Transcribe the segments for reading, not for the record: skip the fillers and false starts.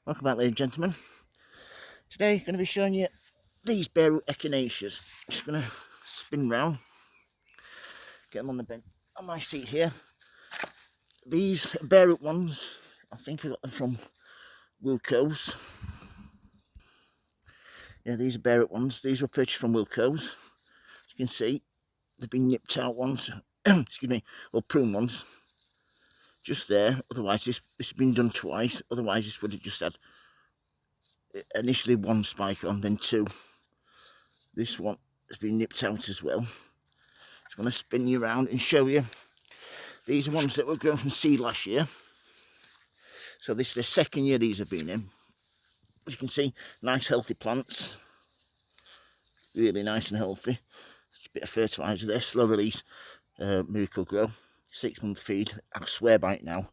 Welcome back, ladies and gentlemen. Today I'm going to be showing you these bare root echinaceas. I'm just going to spin round, get them on the bench on my seat here. These bare root ones, I think I got them from Wilco's. Yeah, these are bare root ones. These were purchased from Wilco's. As you can see, they've been nipped out ones, excuse me, or prune ones. Just there. Otherwise, this has been done twice. Otherwise, this would have just had initially one spike on, then two. This one has been nipped out as well. Just want to spin you around and show you. These are ones that were grown from seed last year. So this is the second year these have been in. As you can see, nice healthy plants. Really nice and healthy. Just a bit of fertiliser there, slow release, miracle grow. 6-month feed. I swear by it now.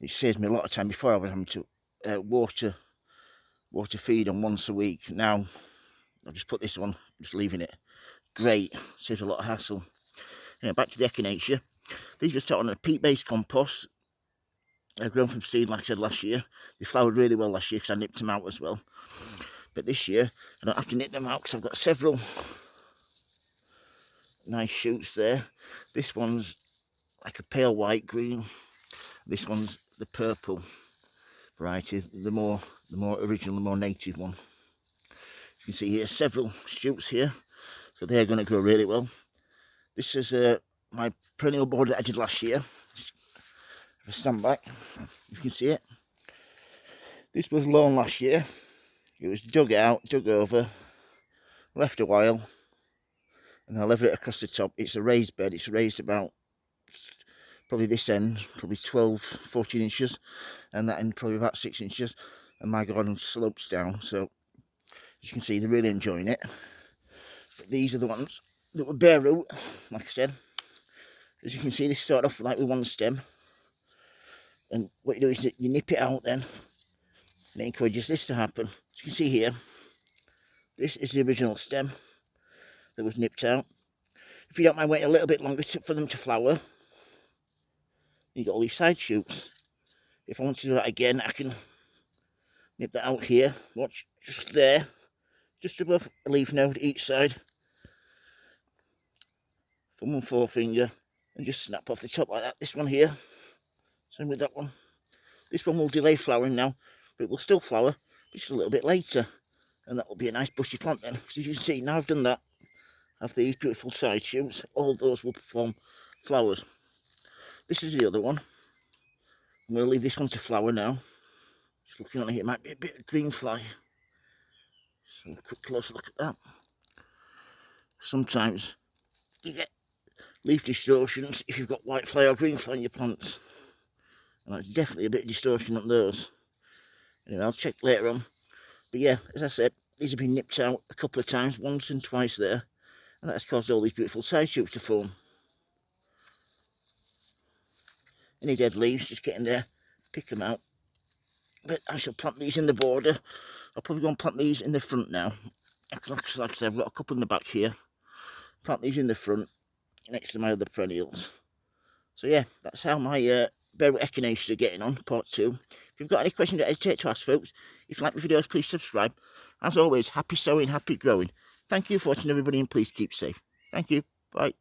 It saves me a lot of time. Before I was having to water feed on once a week. Now I'll just put this on, just leaving it. Great, saves a lot of hassle. Anyway, back to the Echinacea. These were started on a peat-based compost. Grown from seed, like I said, last year. They flowered really well last year because I nipped them out as well. But this year, I don't have to nip them out because I've got several nice shoots there. This one's like a pale white green. This one's the purple variety, the more original, the more native one. You can see here several shoots here, so they're going to grow really well. This is my perennial border that I did last year. If I stand back, you can see it. This was lawn last year. It was dug out, dug over, left a while, and I level it across the top. It's a raised bed. It's raised about, probably this end, probably 12-14 inches, and that end probably about 6 inches. And my garden slopes down, so as you can see, they're really enjoying it. But these are the ones that were bare root, like I said. As you can see, they start off like with one stem, and what you do is that you nip it out then, and it encourages this to happen. As you can see here, this is the original stem that was nipped out. If you don't mind waiting a little bit longer for them to flower, you got all these side shoots. If I want to do that again, I can nip that out here. Watch, just there, just above a leaf node each side. Thumb and forefinger, and just snap off the top like that. This one here, same with that one. This one will delay flowering now, but it will still flower, just a little bit later. And that will be a nice bushy plant then. Because as you can see, now I've done that, I have these beautiful side shoots. All those will form flowers. This is the other one. I'm going to leave this one to flower now. Just looking on here, it might be a bit of green fly. So a quick closer look at that. Sometimes you get leaf distortions if you've got white fly or green fly in your plants. And that's definitely a bit of distortion on those. Anyway, I'll check later on. But yeah, as I said, these have been nipped out a couple of times, once and twice there. And that's caused all these beautiful side shoots to form. Any dead leaves, just get in there, pick them out. But I shall plant these in the border. I'll probably go and plant these in the front now. Like I said, I've got a couple in the back here. Plant these in the front, next to my other perennials. So yeah, that's how my bare root echinaceas are getting on, part 2. If you've got any questions, don't hesitate to ask, folks. If you like my videos, please subscribe. As always, happy sowing, happy growing. Thank you for watching, everybody, and please keep safe. Thank you. Bye.